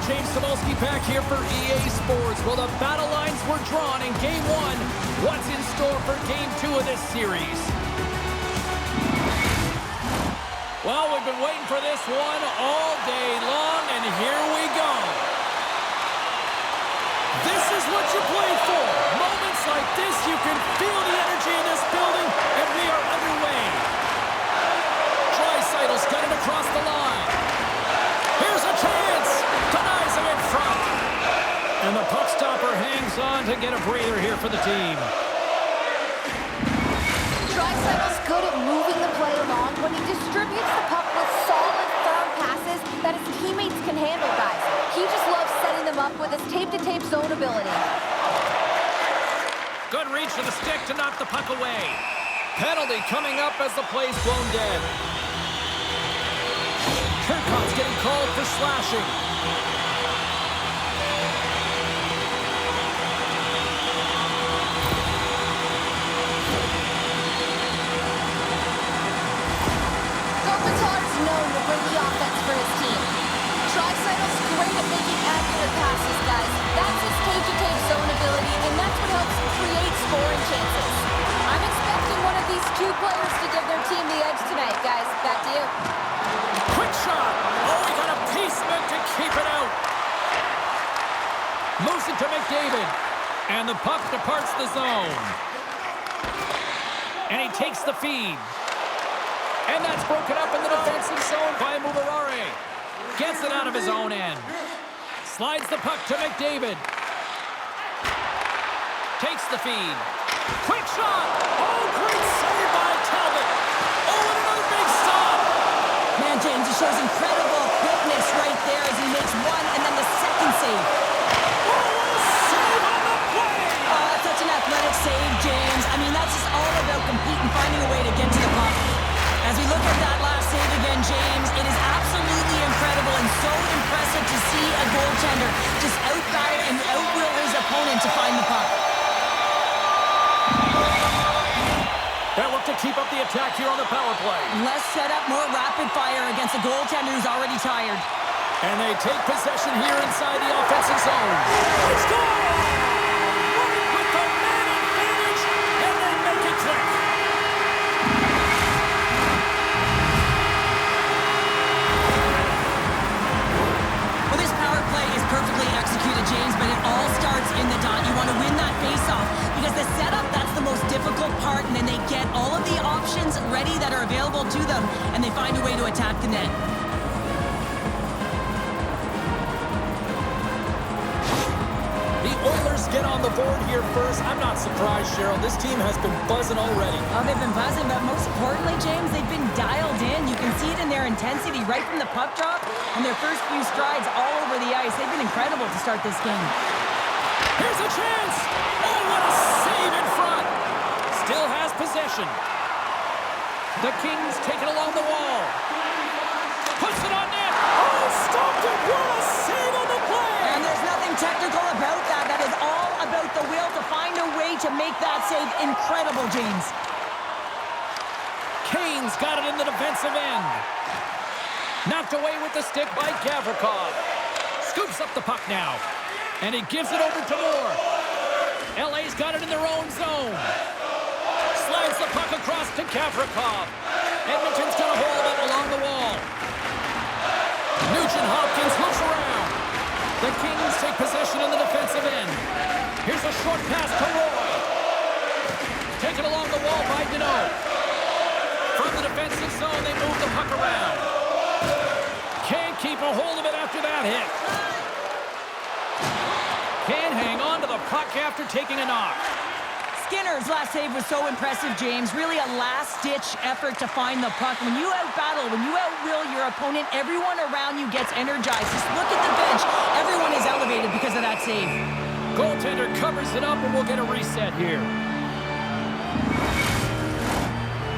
James Cebulski back here for EA Sports. Well, the battle lines were drawn in Game 1. What's in store for Game 2 of this series? Well, we've been waiting for this one all day long, and here we go. This is what you played for. Moments like this, you can feel the energy in this building, and we are underway. Draisaitl's got it across the line. Here's a chance. Denies him in front. And the puck stopper hangs on to get a breather here for the team. Draisaitl's good at moving the play along when he distributes the puck with solid, firm passes that his teammates can handle, guys. He just loves setting them up with his tape-to-tape zone ability. Good reach to the stick to knock the puck away. Penalty coming up as the play's blown dead. Kirkhoff's getting called for slashing. Kopitar's known to bring the offense for his team. Draisaitl's great at making accurate passes, guys. That's his tape-to-tape zone ability, and that's what helps create scoring chances. I'm expecting one of these two players to give their team the edge tonight, guys. Back to you. Quick shot. Oh, he got a piece of it to keep it out. Moves it to McDavid. And the puck departs the zone. And he takes the feed. And that's broken up in the defensive zone by Mubarare. Gets it out of his own end. Slides the puck to McDavid. Takes the feed. Quick shot. Oh, great save by Talbot. Oh, and another big stop. Man, James, he shows incredible quickness right there as he makes one and then the second save. Oh, what a save on the play. Oh, that's such an athletic save, James. I mean, that's just all about competing, finding a way to get to the puck. As we look at that last save again, James, it is absolutely incredible and so impressive to see a goaltender just outfire and outwill his opponent to find the puck. They'll look to keep up the attack here on the power play. Less setup, more rapid fire against a goaltender who's already tired. And they take possession here inside the offensive zone. They score! Right with the man advantage, and they make it click. Well, this power play is perfectly executed, James, but it all starts in the dot. You want to win that face-off because the setup, that's the most difficult part, and then they get all of the options ready that are available to them, and they find a way to attack the net. The Oilers get on the board here first. I'm not surprised, Cheryl. This team has been buzzing already. Oh, they've been buzzing, but most importantly, James, they've been dialed in. You can see it in their intensity right from the puck drop and their first few strides all over the ice. They've been incredible to start this game. Here's a chance. Oh, what a save in front. Still has possession. The Kings take it along the wall. Puts it on net. Oh, stopped it. What a save on the play. And there's nothing technical about that. That is all about the will to find a way to make that save incredible, James. Kane's got it in the defensive end. Knocked away with the stick by Gavrikov. Scoops up the puck now. And he gives it over to Moore. LA's got it in their own zone. Slides the puck across to Gavrikov. Edmonton's got a hold of it along the wall. Nugent-Hopkins looks around. The Kings take possession in the defensive end. Here's a short pass to Roy. Taken along the wall by Deneau. From the defensive zone, they move the puck around. Can't keep a hold of it after that hit. Can't hang on to the puck after taking a knock. Skinner's last save was so impressive, James. Really a last-ditch effort to find the puck. When you out-battle, when you outwill your opponent, everyone around you gets energized. Just look at the bench. Everyone is elevated because of that save. Goaltender covers it up, and we'll get a reset here.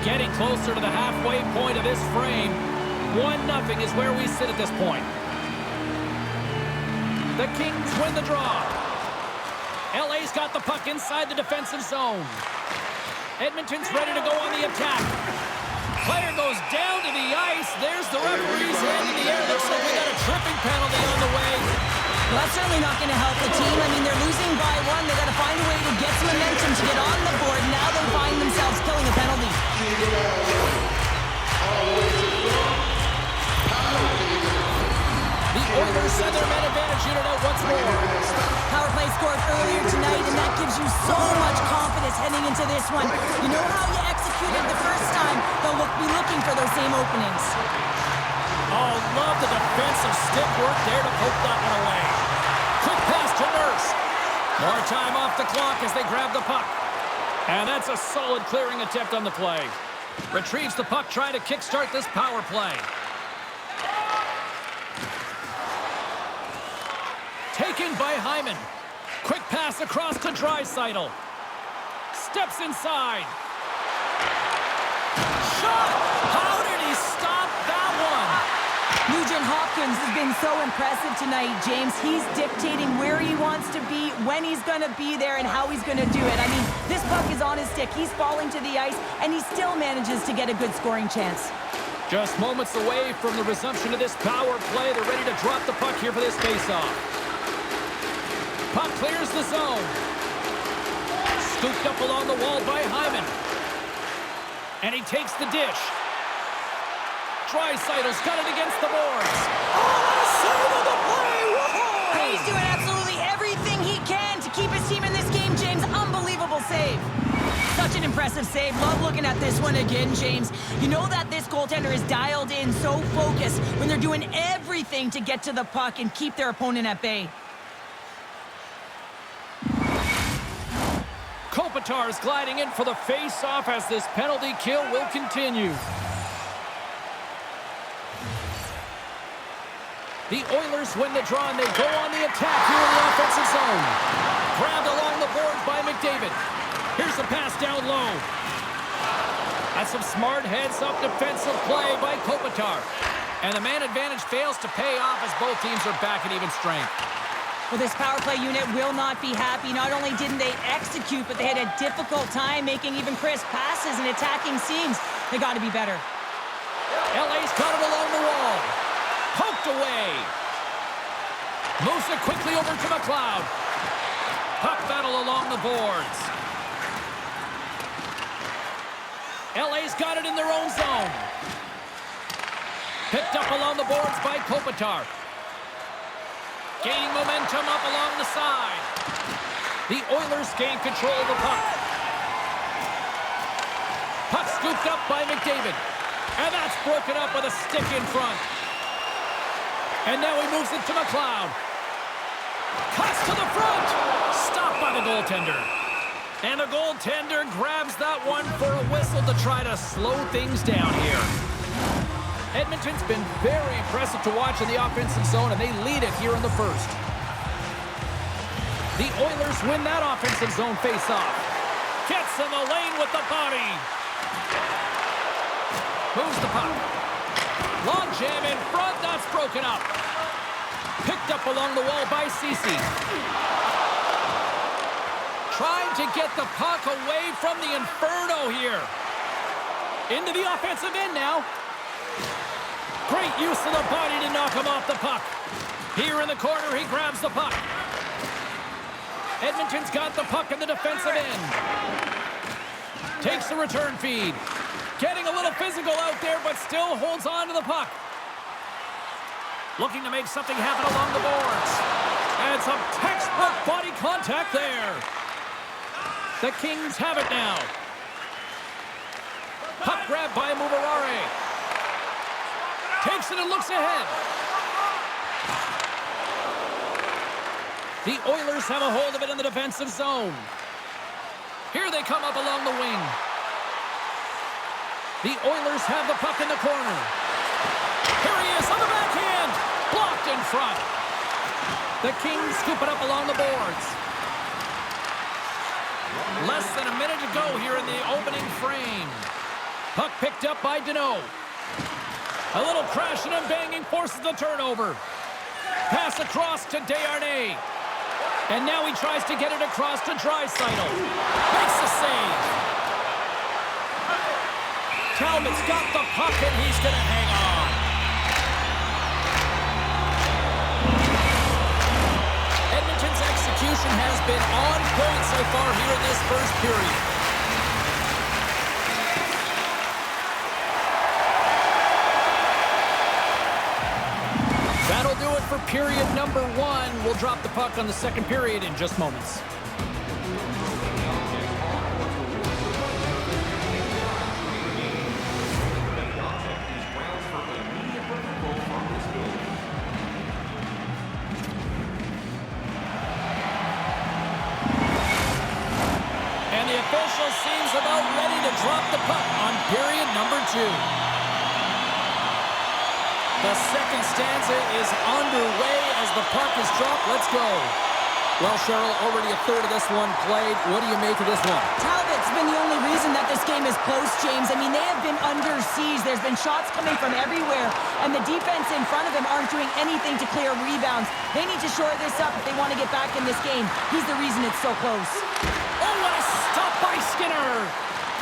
Getting closer to the halfway point of this frame. 1-0 is where we sit at this point. The Kings win the draw. LA's got the puck inside the defensive zone. Edmonton's ready to go on the attack. Player goes down to the ice. There's the referee's hand in the air. Looks like we got a tripping penalty on the way. Well, that's certainly not going to help the team. I mean, they're losing by one. They got to find a way to get some momentum to get on the board. Now they find themselves killing a penalty. The Oilers send their man advantage unit out once more. Power play scored earlier tonight, and that gives you so much confidence heading into this one. You know how you executed the first time, they'll be looking for those same openings. Oh, love the defensive stick work there to poke that one away. Quick pass to Nurse. More time off the clock as they grab the puck. And that's a solid clearing attempt on the play. Retrieves the puck, trying to kickstart this power play. Taken by Hyman. Quick pass across to Draisaitl. Steps inside. Shot! How did he stop that one? Nugent Hopkins has been so impressive tonight, James. He's dictating where he wants to be, when he's going to be there, and how he's going to do it. I mean, this puck is on his stick. He's falling to the ice, and he still manages to get a good scoring chance. Just moments away from the resumption of this power play. They're ready to drop the puck here for this faceoff. Puck clears the zone. Scooped up along the wall by Hyman. And he takes the dish. Draisaitl's got it against the boards. Oh, save of the play! Whoa! He's doing absolutely everything he can to keep his team in this game, James. Unbelievable save. Such an impressive save. Love looking at this one again, James. You know that this goaltender is dialed in, so focused when they're doing everything to get to the puck and keep their opponent at bay. Kopitar's gliding in for the face-off as this penalty kill will continue. The Oilers win the draw and they go on the attack here in the offensive zone. Grabbed along the boards by McDavid. Here's the pass down low. That's some smart heads-up defensive play by Kopitar. And the man advantage fails to pay off as both teams are back at even strength. Well, this power play unit will not be happy. Not only didn't they execute, but they had a difficult time making even crisp passes and attacking seams. They got to be better. LA's got it along the wall. Poked away. Moves it quickly over to McLeod. Puck battle along the boards. LA's got it in their own zone. Picked up along the boards by Kopitar. Gaining momentum up along the side. The Oilers gain control of the puck. Puck scooped up by McDavid. And that's broken up with a stick in front. And now he moves it to McLeod. Cuts to the front. Stopped by the goaltender. And the goaltender grabs that one for a whistle to try to slow things down here. Edmonton's been very impressive to watch in the offensive zone, and they lead it here in the first. The Oilers win that offensive zone face-off. Gets in the lane with the body. Moves the puck. Long jam in front. That's broken up. Picked up along the wall by Ceci. Trying to get the puck away from the Inferno here. Into the offensive end now. Great use of the body to knock him off the puck. Here in the corner, he grabs the puck. Edmonton's got the puck in the defensive end. Takes the return feed. Getting a little physical out there, but still holds on to the puck. Looking to make something happen along the boards. And some textbook body contact there. The Kings have it now. Puck grab by Mubarare. Takes it and looks ahead. The Oilers have a hold of it in the defensive zone. Here they come up along the wing. The Oilers have the puck in the corner. Here he is on the backhand. Blocked in front. The Kings scoop it up along the boards. Less than a minute to go here in the opening frame. Puck picked up by Deneau. A little crashing and banging forces the turnover. Pass across to Desharnais. And now he tries to get it across to Draisaitl. Makes the save. Talbot's got the puck and he's going to hang on. execution has been on point so far here in this first period. That'll do it for period number 1. We'll drop the puck on the second period in just moments. And the official seems about ready to drop the puck on period number 2. The second stanza is underway as the puck is dropped. Let's go. Well, Cheryl, already a third of this one played. What do you make of this one? Talbot's been the only reason that this game is close, James. I mean, they have been under siege. There's been shots coming from everywhere, and the defense in front of them aren't doing anything to clear rebounds. They need to shore this up if they want to get back in this game. He's the reason it's so close. Oh, what a stop by Skinner.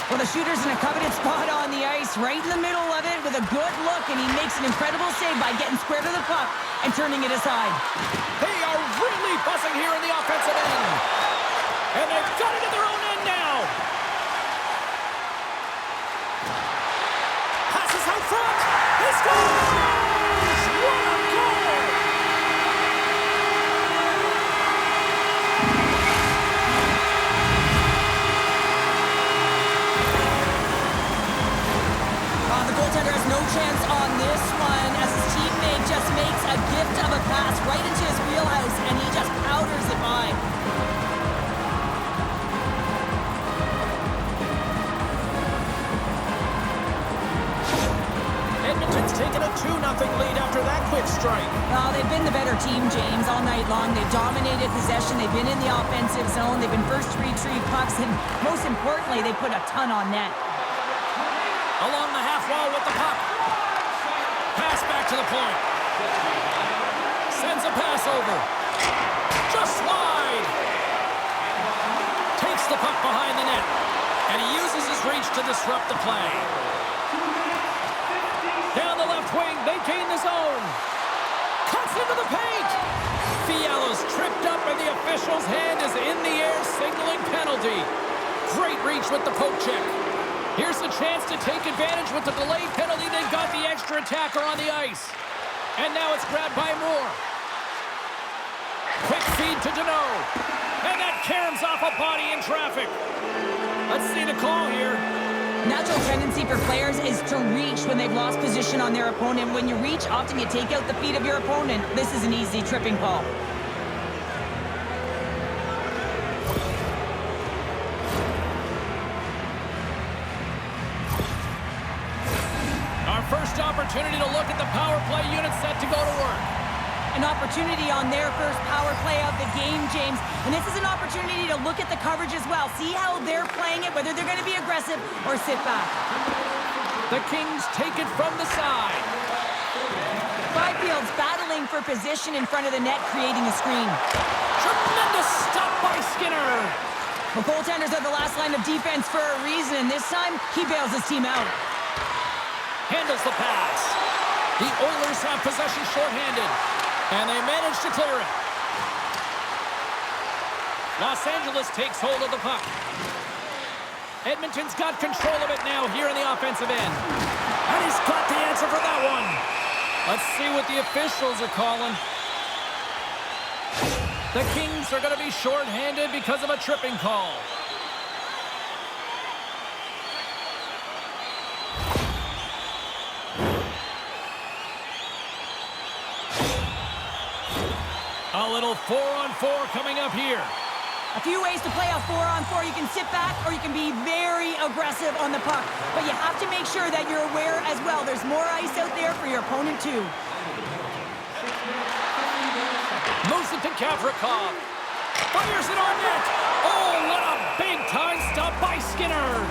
Well, the shooter's in a coveted spot on the ice, right in the middle of it with a good look, and he makes an incredible save by getting square to the puck and turning it aside. They are really buzzing here in the offensive end. And they've got it in their own end now. Passes out front. He scores! What a goal! The goaltender has no chance on this one as his teammate just makes a gift of a pass right into his wheelhouse, and he just powders it by. Edmonton's taken a 2-0 lead after that quick strike. Well, they've been the better team, James, all night long. They've dominated possession. They've been in the offensive zone. They've been first to retrieve pucks, and most importantly, they put a ton on net. Along the half wall with the puck. Pass back to the point. Sends a pass over. Just wide. Takes the puck behind the net. And he uses his reach to disrupt the play. Down the left wing, they gain the zone. Cuts into the paint. Fiala's tripped up and the official's hand is in the air signaling penalty. Great reach with the poke check. Here's the chance to take advantage with the delayed penalty. They've got the extra attacker on the ice. And now it's grabbed by Moore. Quick feed to Deneau. And that caroms off a body in traffic. Let's see the call here. Natural tendency for players is to reach when they've lost position on their opponent. When you reach, often you take out the feet of your opponent. This is an easy tripping call. First opportunity to look at the power play unit set to go to work. An opportunity on their first power play of the game, James. And this is an opportunity to look at the coverage as well. See how they're playing it, whether they're going to be aggressive or sit back. The Kings take it from the side. Byfield's battling for position in front of the net, creating a screen. Tremendous stop by Skinner. The goaltenders are the last line of defense for a reason. This time, he bails his team out. Handles the pass. The Oilers have possession shorthanded, and they manage to clear it. Los Angeles takes hold of the puck. Edmonton's got control of it now here in the offensive end. And he's got the answer for that one. Let's see what the officials are calling. The Kings are going to be shorthanded because of a tripping call. A little 4-on-4 coming up here. A few ways to play a 4-on-4. You can sit back or you can be very aggressive on the puck. But you have to make sure that you're aware as well. There's more ice out there for your opponent too. Moves it to Gavrikov. Fires it on net. Oh, what a big-time stop by Skinner.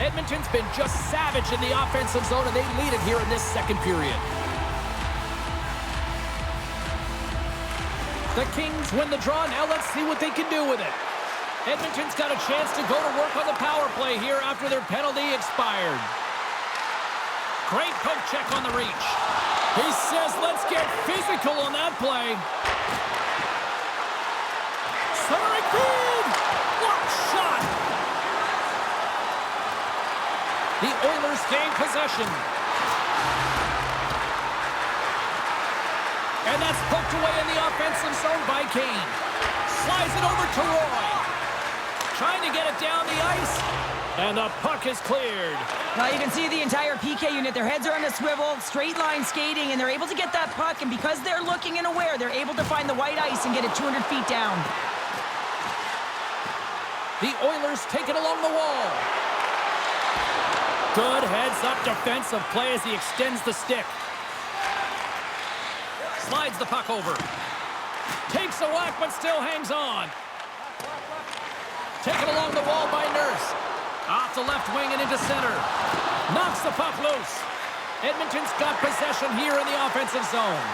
Edmonton's been just savage in the offensive zone, and they lead it here in this second period. The Kings win the draw. Now let's see what they can do with it. Edmonton's got a chance to go to work on the power play here after their penalty expired. Great poke check on the reach. He says, let's get physical on that play. Centering feed. What shot? The Oilers gain possession. And that's poked away in the offensive zone by Kane. Slides it over to Roy. Trying to get it down the ice. And the puck is cleared. Now you can see the entire PK unit. Their heads are on a swivel, straight line skating, and they're able to get that puck. And because they're looking and aware, they're able to find the white ice and get it 200 feet down. The Oilers take it along the wall. Good heads-up defensive play as he extends the stick. Slides the puck over. Takes a whack, but still hangs on. Taken along the wall by Nurse. Off the left wing and into center. Knocks the puck loose. Edmonton's got possession here in the offensive zone.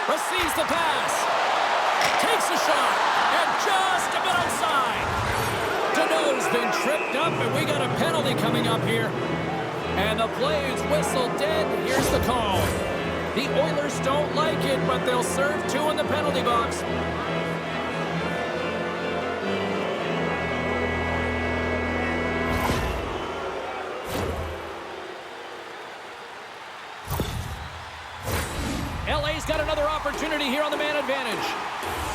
Receives the pass. Takes a shot. And just a bit outside. Deneau's been tripped up, and we got a penalty coming up here. And the play's whistle dead. Here's the call. The Oilers don't like it, but they'll serve 2 in the penalty box. LA's got another opportunity here on the man advantage.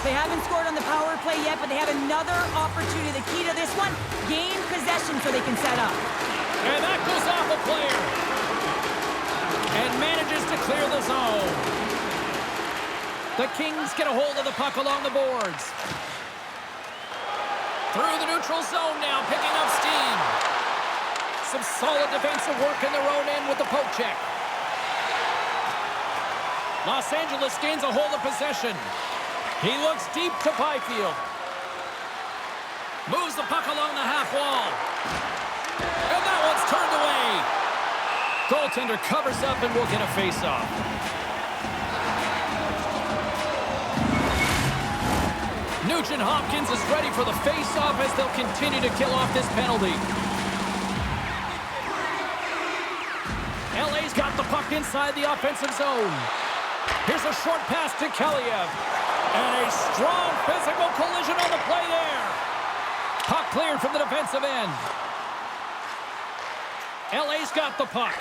They haven't scored on the power play yet, but they have another opportunity. The key to this one, gain possession so they can set up. And that goes off a player. And manages to clear the zone. The Kings get a hold of the puck along the boards. Through the neutral zone now, picking up steam. Some solid defensive work in their own end with the poke check. Los Angeles gains a hold of possession. He looks deep to Byfield. Moves the puck along the half wall. And that one's turned away. Goaltender covers up and will get a face-off. Nugent Hopkins is ready for the face-off as they'll continue to kill off this penalty. LA's got the puck inside the offensive zone. Here's a short pass to Kaliev. And a strong physical collision on the play there. Puck cleared from the defensive end. LA's got the puck.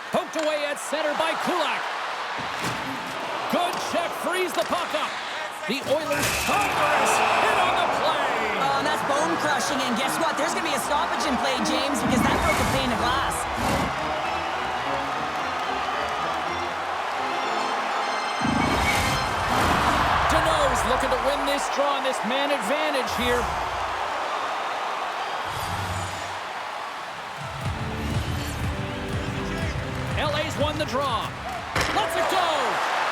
Poked away at center by Kulak. Good check, frees the puck up. The Oilers thunderous hit on the play. Oh, and that's bone crushing. And guess what? There's going to be a stoppage in play, James, because that broke a pane of glass. Deneau's looking to win this draw on this man advantage here. LA's won the draw. Let's it go.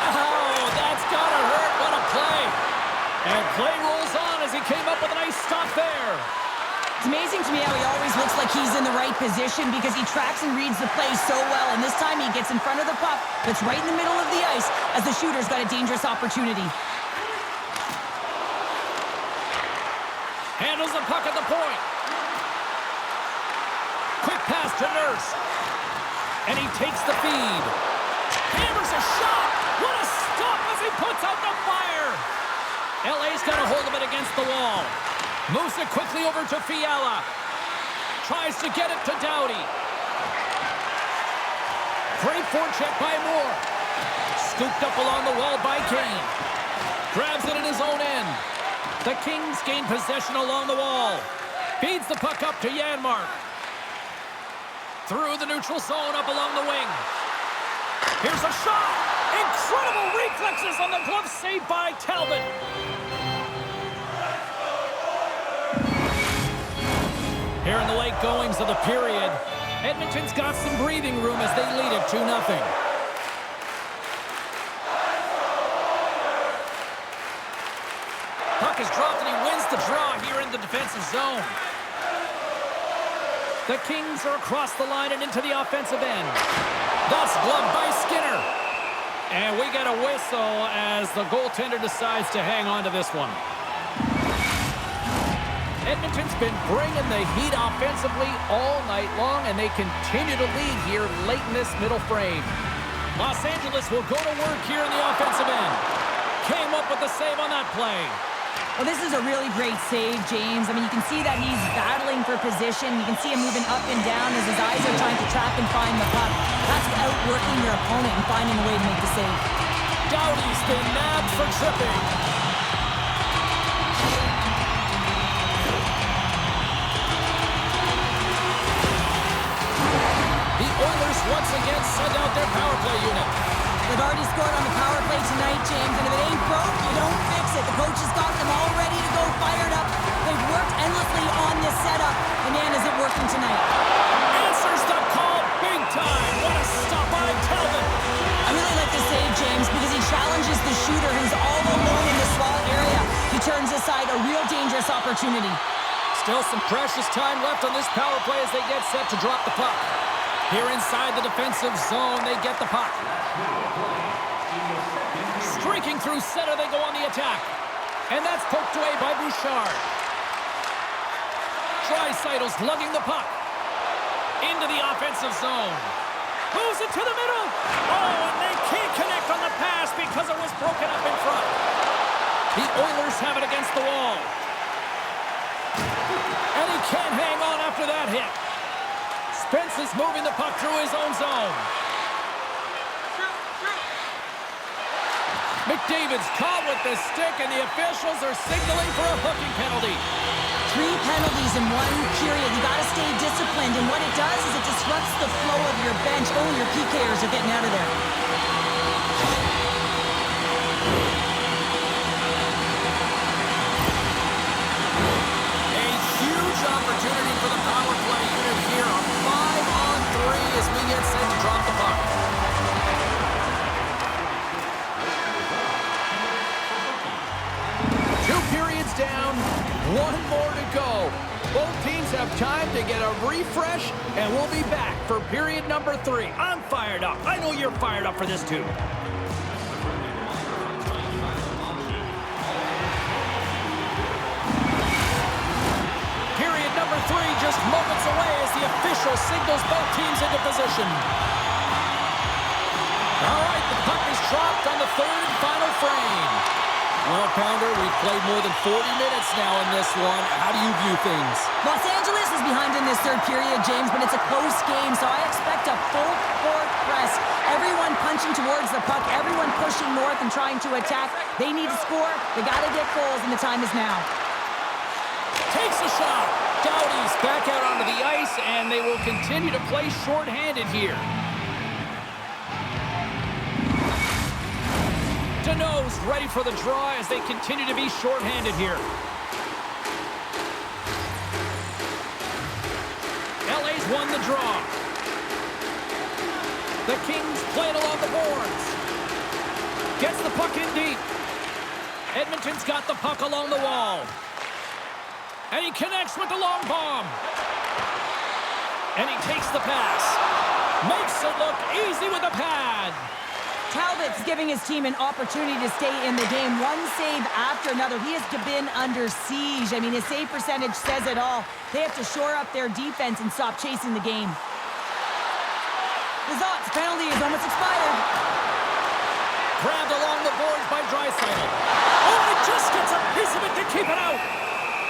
Oh, that's gotta hurt. What a play. And play rolls on as he came up with a nice stop there. It's amazing to me how he always looks like he's in the right position because he tracks and reads the play so well. And this time he gets in front of the puck that's right in the middle of the ice as the shooter's got a dangerous opportunity. Handles the puck at the point. Quick pass to Nurse. And he takes the feed. Hammers a shot. What a stop as he puts out the fire. LA's got a hold of it against the wall. Moves it quickly over to Fiala. Tries to get it to Doughty. Great forecheck by Moore. Scooped up along the wall by Kane. Grabs it in his own end. The Kings gain possession along the wall. Feeds the puck up to Janmark. Through the neutral zone, up along the wing. Here's a shot. Incredible reflexes on the glove save by Talbot. Here in the late goings of the period, Edmonton's got some breathing room as they lead it 2-0. Puck is dropped and he wins the draw here in the defensive zone. The Kings are across the line and into the offensive end. That's gloved by Skinner. And we get a whistle as the goaltender decides to hang on to this one. Edmonton's been bringing the heat offensively all night long, and they continue to lead here late in this middle frame. Los Angeles will go to work here in the offensive end. Came up with the save on that play. Well, this is a really great save, James. I mean, you can see that he's battling for position. You can see him moving up and down as his eyes are trying to trap and find the puck. That's outworking your opponent and finding a way to make the save. Doughty's been nabbed for tripping. The Oilers once again send out their power play unit. They've already scored on the power play tonight, James, and if it ain't broke, you don't fix it. The coach has got them all ready to go, fired up. They've worked endlessly on this setup, and man, is it working tonight. Answers the call big time. What a stop by Talbot. I really like this save, James, because he challenges the shooter who's all alone in the small area. He turns aside a real dangerous opportunity. Still some precious time left on this power play as they get set to drop the puck. Here inside the defensive zone, they get the puck. Streaking through center, they go on the attack. And that's poked away by Bouchard. Draisaitl's lugging the puck. Into the offensive zone. Moves it to the middle. Oh, and they can't connect on the pass because it was broken up in front. The Oilers have it against the wall. And he can't hang on after that hit. Spence is moving the puck through his own zone. McDavid's caught with the stick, and the officials are signaling for a hooking penalty. 3 penalties in 1 period. You got to stay disciplined, and what it does is it disrupts the flow of your bench. Oh, your PKers are getting out of there. A huge opportunity for the power play unit here. A 5-on-3 as we get set to drop the puck. Down, 1 more to go. Both teams have time to get a refresh, and we'll be back for period number 3. I'm fired up. I know you're fired up for this too. Period number 3 just moments away as the official signals both teams into position. All right, the puck is dropped on the 3rd and final frame. Well, Pounder, we've played more than 40 minutes now in this one. How do you view things? Los Angeles is behind in this 3rd period, James, but it's a close game, so I expect a full court press. Everyone punching towards the puck, everyone pushing north and trying to attack. They need to score. They got to get goals, and the time is now. Takes a shot. Doughty's back out onto the ice, and they will continue to play shorthanded here. Deneau's ready for the draw as they continue to be shorthanded here. LA's won the draw. The Kings playing along the boards. Gets the puck in deep. Edmonton's got the puck along the wall. And he connects with the long bomb. And he takes the pass. Makes it look easy with a pad. Talbot's giving his team an opportunity to stay in the game. 1 save after another. He has been under siege. I mean, his save percentage says it all. They have to shore up their defense and stop chasing the game. The Zot's penalty is almost expired. Grabbed along the boards by Draisaitl. Oh, it just gets a piece of it to keep it out.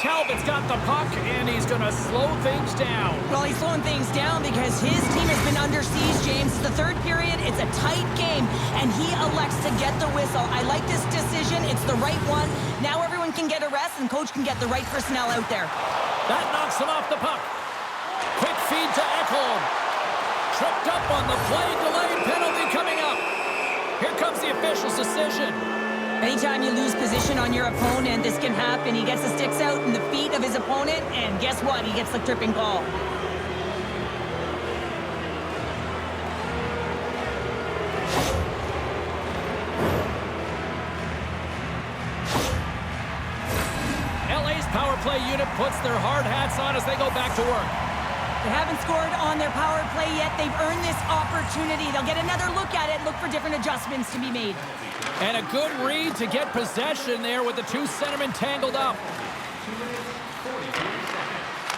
Talbot's got the puck, and he's going to slow things down. Well, he's slowing things down because his team has been under siege, James. It's the 3rd period. It's a tight game, and he elects to get the whistle. I like this decision. It's the right one. Now everyone can get a rest, and coach can get the right personnel out there. That knocks him off the puck. Quick feed to Ekholm. Tripped up on the play. Delayed penalty coming up. Here comes the official's decision. Anytime you lose position on your opponent, this can happen. He gets the sticks out in the feet of his opponent, and guess what? He gets the tripping call. LA's power play unit puts their hard hats on as they go back to work. They haven't scored on their power play yet. They've earned this opportunity. They'll get another look at it, look for different adjustments to be made. And a good read to get possession there with the 2 centermen tangled up.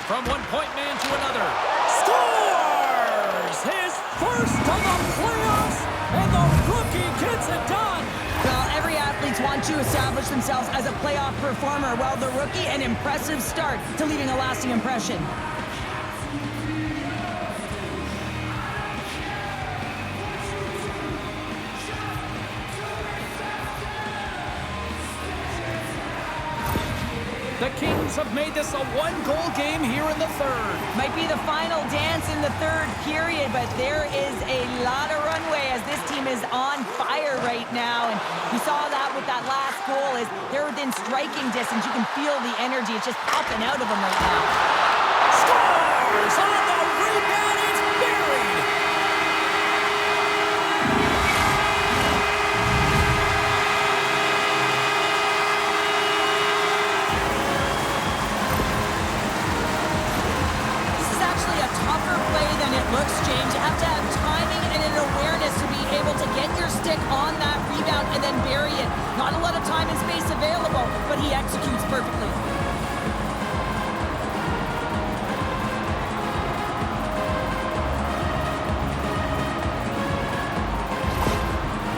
From one point man to another. Scores! His first of the playoffs, and the rookie gets it done. Well, every athlete wants to establish themselves as a playoff performer. Well, the rookie, an impressive start to leaving a lasting impression. The Kings have made this a one-goal game here in the third. Might be the final dance in the third period, but there is a lot of runway as this team is on fire right now. And you saw that with that last goal as they're within striking distance. You can feel the energy. It's just popping out of them right now. Scores on the rebound. It's buried. Tougher play than it looks, James. You have to have timing and an awareness to be able to get your stick on that rebound and then bury it. Not a lot of time and space available, but he executes perfectly.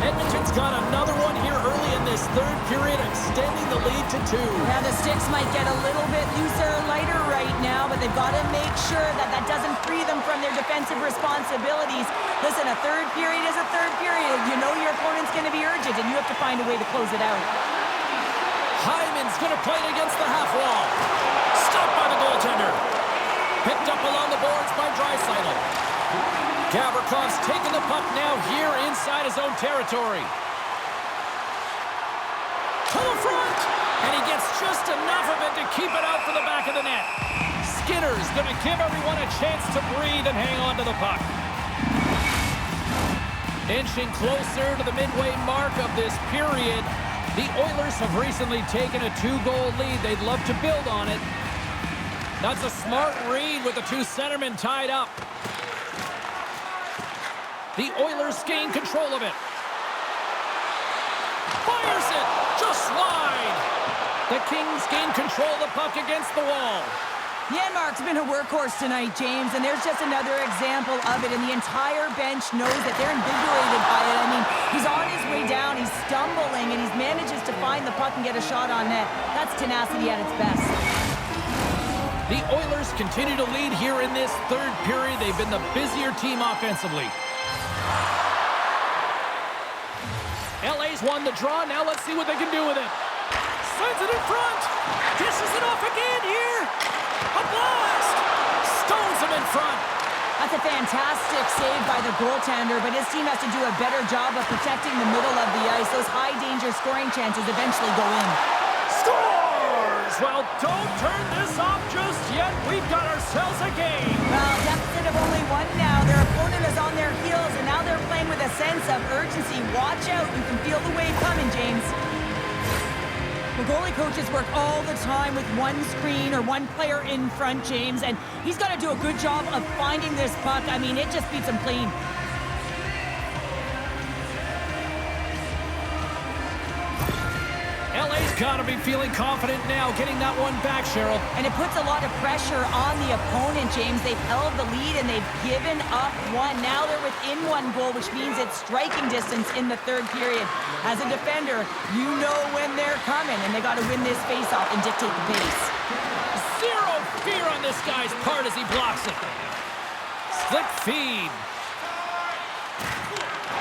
Edmonton's got another one here early in this third period, extending the lead to 2. Yeah, the sticks might get a little bit looser or lighter right now, but they've got to make sure that that doesn't free them from their defensive responsibilities. Listen, a third period is a third period. You know your opponent's going to be urgent, and you have to find a way to close it out. Hyman's going to play it against the half wall. Stopped by the goaltender. Picked up along the boards by Draisaitl. Gavrikoff's taking the puck now here inside his own territory. To the front! And he gets just enough of it to keep it out for the back of the net. Skinner's going to give everyone a chance to breathe and hang on to the puck. Inching closer to the midway mark of this period, the Oilers have recently taken a 2-goal lead. They'd love to build on it. That's a smart read with the two centermen tied up. The Oilers gain control of it. Fires it just wide. The Kings gain control of the puck against the wall. Janmark's been a workhorse tonight, James, and there's just another example of it, and the entire bench knows that they're invigorated by it. I mean, he's on his way down, he's stumbling, and he manages to find the puck and get a shot on net. That's tenacity at its best. The Oilers continue to lead here in this third period. They've been the busier team offensively. LA's won the draw. Now let's see what they can do with it. Sends it in front. Dishes it off again here. A blast. Stones him in front. That's a fantastic save by the goaltender, but his team has to do a better job of protecting the middle of the ice. Those high-danger scoring chances eventually go in. Scores! Well, don't turn this off just yet. We've got ourselves a game. Well, deficit of only one now. Their opponent is on their heels, and now they're playing with a sense of urgency. Watch out. You can feel the wave coming, James. The goalie coaches work all the time with one screen or one player in front, James, and he's got to do a good job of finding this puck. I mean, it just beats him clean. LA's got to be feeling confident now, getting that one back, Cheryl. And it puts a lot of pressure on the opponent, James. They've held the lead and they've given up one. Now they're within one goal, which means it's striking distance in the third period. As a defender, you know when they're coming, and they got to win this faceoff and dictate the pace. Zero fear on this guy's part as he blocks it. Slick feed.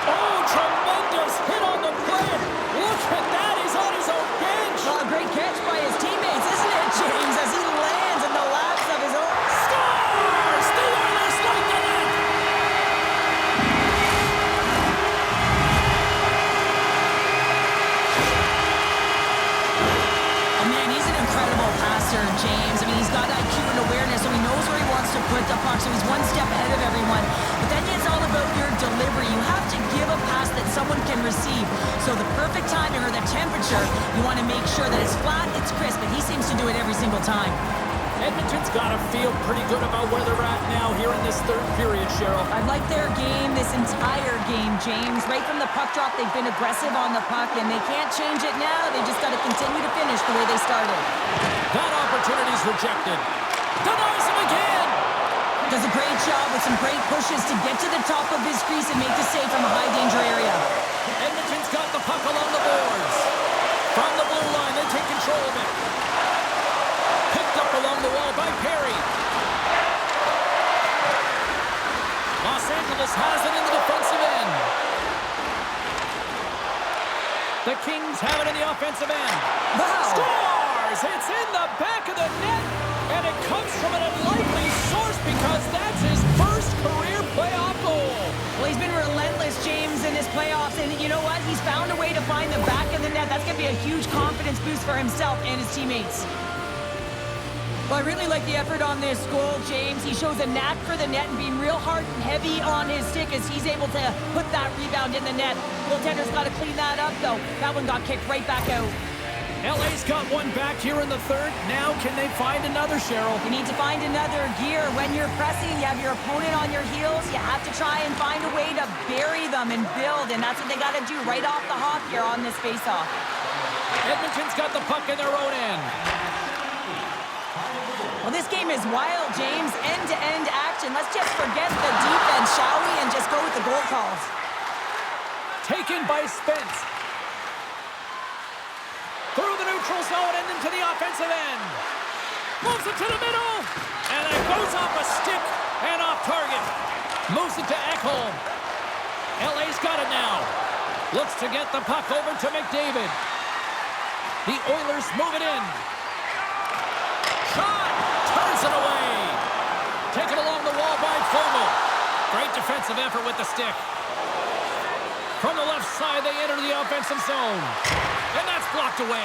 Oh, tremendous hit on the play. Look at that. He's on his own bench. Well, a great catch by his teammates, isn't it, James, as he lands in the laps of his own. Scores! The Oilers like the net. Oh, man, he's an incredible passer, James. I mean, he's got IQ and awareness, so he knows where he wants to put the puck, so he's one step ahead of everyone. But then it's all about your delivery. You have to give a pass that someone can receive. So the perfect timing or the temperature, you want to make sure that it's flat, it's crisp, and he seems to do it every single time. Edmonton's got to feel pretty good about where they're at now here in this third period, Cheryl. I like their game this entire game, James. Right from the puck drop, they've been aggressive on the puck, and they can't change it now. They just got to continue to finish the way they started. That opportunity's rejected. Denies him again. Does a great job with some great pushes to get to the top of his crease and make the save from a high-danger area. Edmonton's got the puck along the boards. From the blue line, they take control of it. Picked up along the wall by Perry. Los Angeles has it in the defensive end. The Kings have it in the offensive end. Wow! Scores! It's in the back of the net, and it comes from an unlikely source because that's his first career playoff goal. Well, he's been relentless, James, in his playoffs, and you know what? He's found a way to find the back of the net. That's going to be a huge confidence boost for himself and his teammates. Well, I really like the effort on this goal, James. He shows a knack for the net and being real hard and heavy on his stick as he's able to put that rebound in the net. Goaltender's got to clean that up, though. That one got kicked right back out. LA's got one back here in the third. Now can they find another, Cheryl? You need to find another gear. When you're pressing, you have your opponent on your heels. You have to try and find a way to bury them and build, and that's what they got to do right off the hop here on this faceoff. Edmonton's got the puck in their own end. Well, this game is wild, James. End-to-end action. Let's just forget the defense, shall we, and just go with the goal calls. Taken by Spence. Through the neutral zone and into the offensive end. Moves it to the middle. And it goes off a stick and off target. Moves it to Ekholm. LA's got it now. Looks to get the puck over to McDavid. The Oilers move it in. Shot! Turns it away. Taken along the wall by Fogle. Great defensive effort with the stick. From the left side, they enter the offensive zone. And that's blocked away.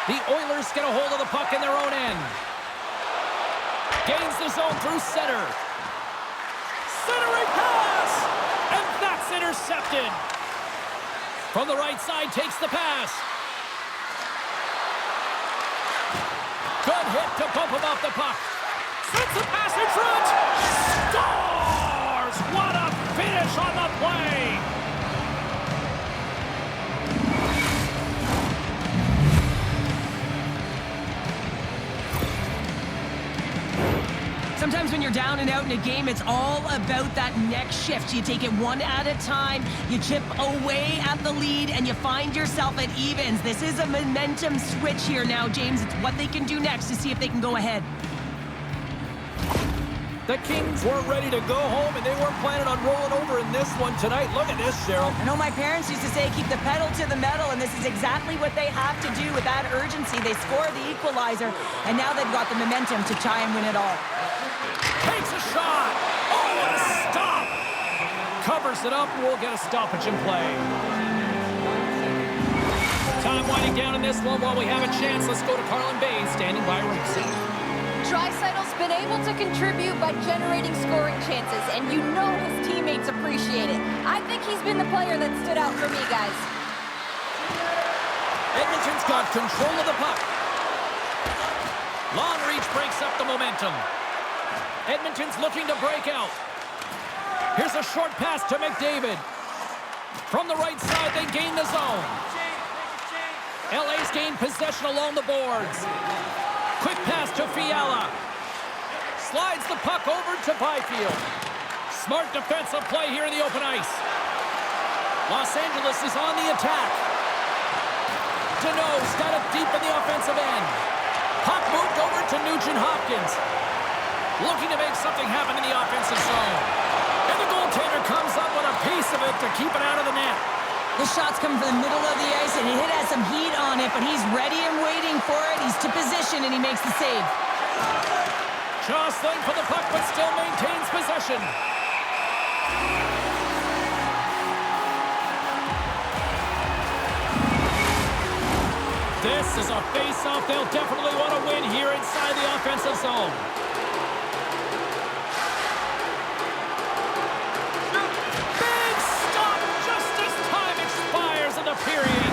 The Oilers get a hold of the puck in their own end. Gains the zone through center. Centering pass! And that's intercepted. From the right side, takes the pass. Good hit to bump him off the puck. Sends the pass in front. Scores! What a finish on the play! Sometimes when you're down and out in a game, it's all about that next shift. You take it one at a time, you chip away at the lead, and you find yourself at evens. This is a momentum switch here now, James. It's what they can do next to see if they can go ahead. The Kings weren't ready to go home, and they weren't planning on rolling over in this one tonight. Look at this, Cheryl. I know my parents used to say, keep the pedal to the metal, and this is exactly what they have to do with that urgency. They score the equalizer, and now they've got the momentum to try and win it all. Takes a shot. Oh, what a stop. Covers it up. We'll get a stoppage in play. Time winding down in this one. While we have a chance, let's go to Carlin Bay, standing by ringside. Draisaitl's been able to contribute by generating scoring chances, and you know his teammates appreciate it. I think he's been the player that stood out for me, guys. Edmonton's got control of the puck. Long reach breaks up the momentum. Edmonton's looking to break out. Here's a short pass to McDavid. From the right side, they gain the zone. LA's gained possession along the boards. Quick pass to Fiala. Slides the puck over to Byfield. Smart defensive play here in the open ice. Los Angeles is on the attack. Deneau's got it deep in the offensive end. Puck moved over to Nugent-Hopkins. Looking to make something happen in the offensive zone. And the goaltender comes up with a piece of it to keep it out of the net. The shot's coming from the middle of the ice, and it has some heat on it, but he's ready and waiting for it. He's to position, and he makes the save. Jostling for the puck, but still maintains possession. This is a face-off they'll definitely want to win here inside the offensive zone. Period.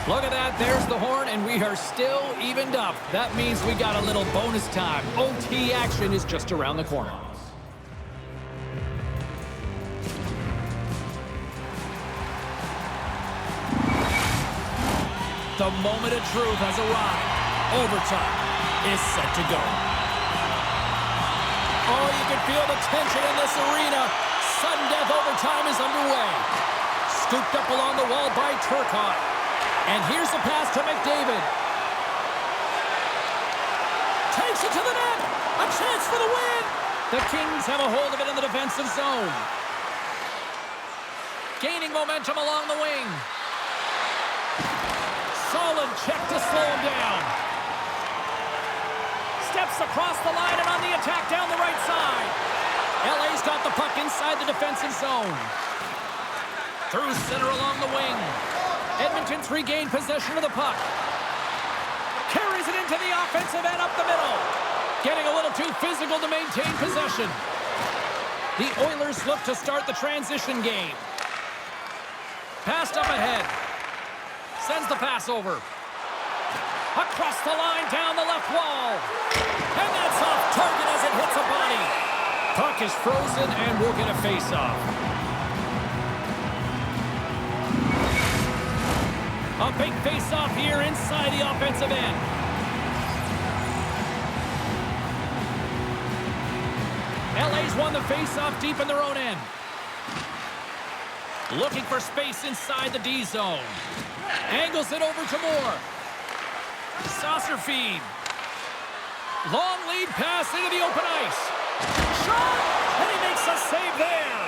Look at that. There's the horn, and we are still evened up. That means we got a little bonus time. OT action is just around the corner. The moment of truth has arrived. Overtime is set to go. Oh, you can feel the tension in this arena. Sudden death overtime is underway. Scooped up along the wall by Turcotte. And here's the pass to McDavid. Takes it to the net. A chance for the win. The Kings have a hold of it in the defensive zone. Gaining momentum along the wing. Solid check to slow him down. Steps across the line and on the attack down the right side. LA's got the puck inside the defensive zone. Through center along the wing. Edmonton's regained possession of the puck. Carries it into the offensive end up the middle. Getting a little too physical to maintain possession. The Oilers look to start the transition game. Passed up ahead. Sends the pass over. Across the line, down the left wall. And that's off target as it hits a body. Puck is frozen and we'll get a face-off. A big face-off here inside the offensive end. LA's won the face-off deep in their own end. Looking for space inside the D zone. Angles it over to Moore. Saucer feed. Long lead pass into the open ice. Shot! And he makes a save there.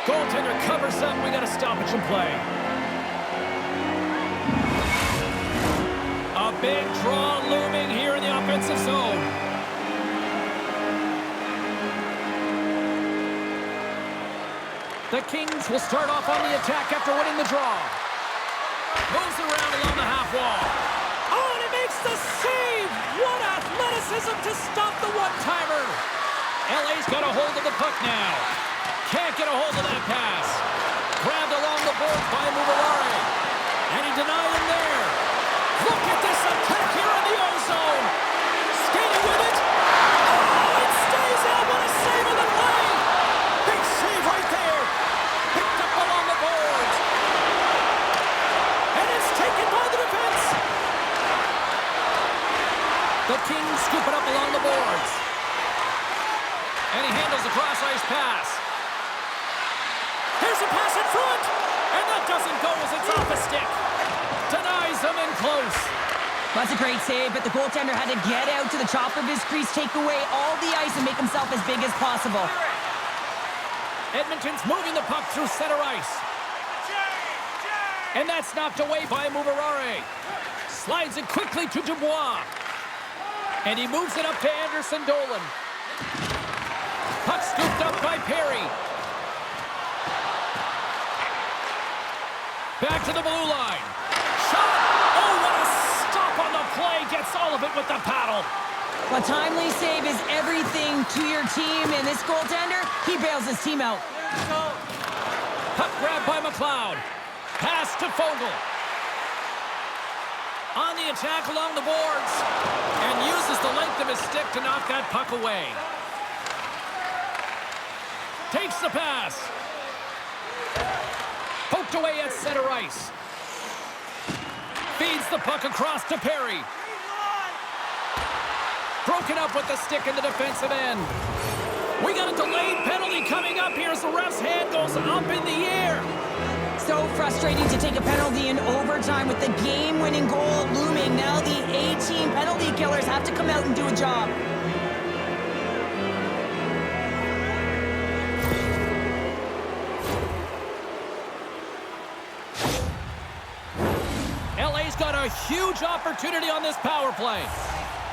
Goaltender covers up. We got a stoppage in play. A big draw looming here in the offensive zone. The Kings will start off on the attack after winning the draw. Moves around along the half wall. Oh, and he makes the save! What athleticism to stop the one-timer! LA's got a hold of the puck now. Can't get a hold of that pass. Grabbed along the board by Mubarare. And he denied him there. Look at this attack here in the O-zone. Skating with it. Oh, it stays out. What a save on the play. Big save right there. Picked up along the boards. And it's taken by the defense. The Kings scoop it up along the boards. And he handles the cross-ice pass. Here's a pass in front. And that doesn't go as it's off a stick. Denies him in close. That's a great save, but the goaltender had to get out to the top of his crease, take away all the ice, and make himself as big as possible. Edmonton's moving the puck through center ice. And that's knocked away by Mubarare. Slides it quickly to Dubois. And he moves it up to Anderson Dolan. Puck scooped up by Perry. Back to the blue line. Shot! Oh, what a stop on the play. Gets all of it with the paddle. A timely save is everything to your team, and this goaltender, he bails his team out. Puck grab by McLeod. Pass to Fogle. On the attack along the boards. And uses the length of his stick to knock that puck away. Takes the pass. Poked away at center ice. Feeds the puck across to Perry. Broken up with the stick in the defensive end. We got a delayed penalty coming up here as the ref's hand goes up in the air. So frustrating to take a penalty in overtime with the game-winning goal looming. Now the A-team penalty killers have to come out and do a job. LA's got a huge opportunity on this power play.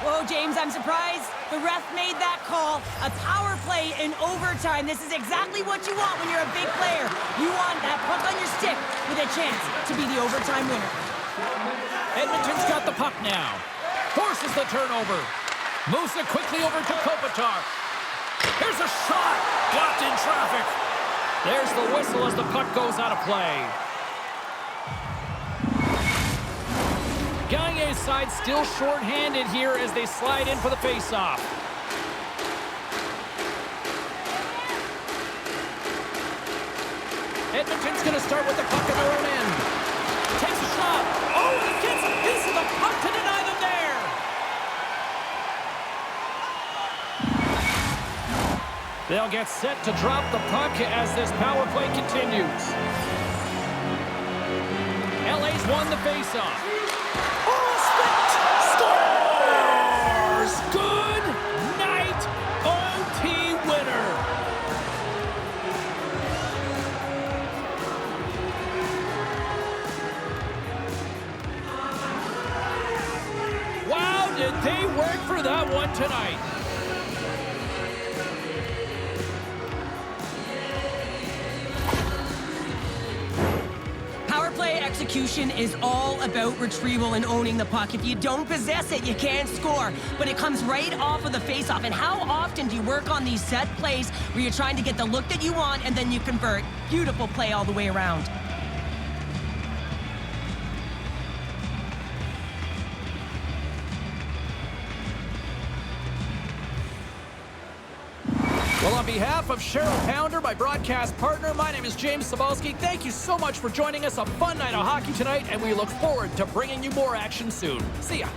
Whoa, James, I'm surprised the ref made that call. A power play in overtime. This is exactly what you want when you're a big player. You want that puck on your stick with a chance to be the overtime winner. Edmonton's got the puck now. Forces the turnover. Moves it quickly over to Kopitar. Here's a shot. Blocked in traffic. There's the whistle as the puck goes out of play. Gagne's side still short-handed here as they slide in for the face-off. Edmonton's going to start with the puck in their own end. Takes a shot. Oh, and he gets a piece of the puck to deny them there. They'll get set to drop the puck as this power play continues. LA's won the faceoff. Oh, scores! Good night, OT winner. Wow, did they work for that one tonight. Execution is all about retrieval and owning the puck. If you don't possess it, you can't score. But it comes right off of the faceoff. And how often do you work on these set plays where you're trying to get the look that you want and then you convert? Beautiful play all the way around. Well, on behalf of Cheryl Pounder, my broadcast partner, my name is James Cebulski. Thank you so much for joining us. A fun night of hockey tonight, and we look forward to bringing you more action soon. See ya.